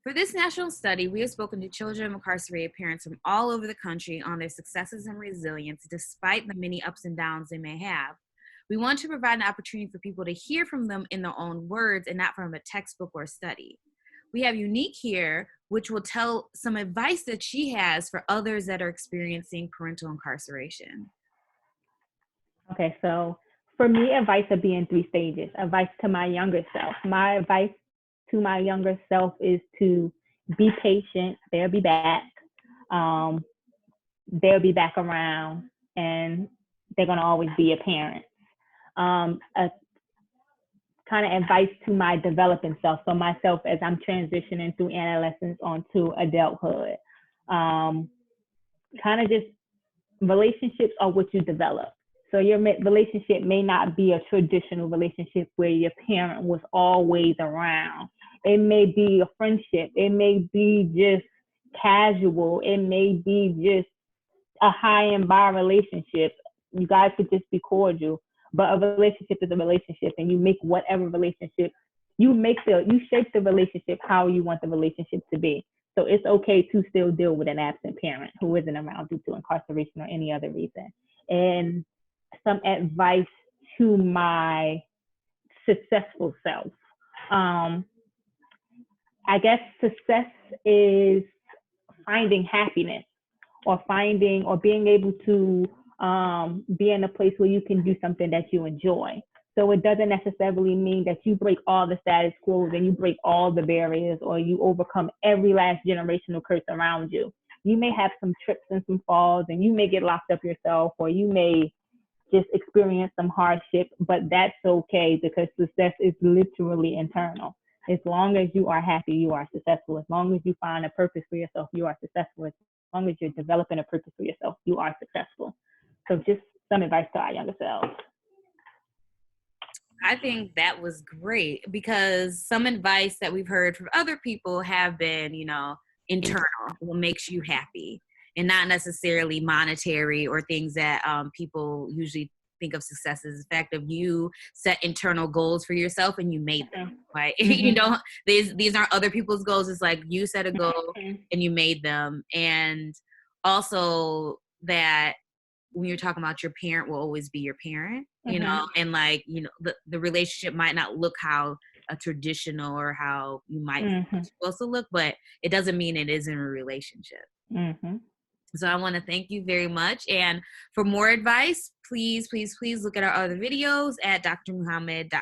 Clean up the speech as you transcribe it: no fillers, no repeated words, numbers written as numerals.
For this national study, we have spoken to children of incarcerated parents from all over the country on their successes and resilience, despite the many ups and downs they may have. We want to provide an opportunity for people to hear from them in their own words and not from a textbook or study. We have Unique here, which will tell some advice that she has for others that are experiencing parental incarceration. Okay, so for me, advice would be in 3 stages. Advice to my younger self. My advice to my younger self is to be patient. They'll be back. They'll be back around, and they're going to always be a parent. A kind of advice to my developing self, so myself as I'm transitioning through adolescence onto adulthood. Kind of just relationships are what you develop. So your relationship may not be a traditional relationship where your parent was always around. It may be a friendship. It may be just casual. It may be just a high and by relationship. You guys could just be cordial, but a relationship is a relationship, and you make whatever relationship, you shape the relationship how you want the relationship to be. So it's okay to still deal with an absent parent who isn't around due to incarceration or any other reason. And some advice to my successful self. I guess success is finding happiness, or being able to be in a place where you can do something that you enjoy. So it doesn't necessarily mean that you break all the status quo and you break all the barriers, or you overcome every last generational curse around you. You may have some trips and some falls, and you may get locked up yourself, or you may just experience some hardship, but that's okay, because success is literally internal. As long as you are happy, you are successful. As long as you find a purpose for yourself, you are successful. As long as you're developing a purpose for yourself, you are successful. So just some advice to our younger selves. I think that was great, because some advice that we've heard from other people have been, internal, what makes you happy, and not necessarily monetary or things that people usually think of success as the fact of you set internal goals for yourself and you made them, right? Mm-hmm. These aren't other people's goals. It's like you set a goal and you made them. And also that when you're talking about your parent will always be your parent, and the relationship might not look how a traditional or how you might be supposed to look, but it doesn't mean it isn't a relationship. So I want to thank you very much. And for more advice, please look at our other videos at drmuhammad.com.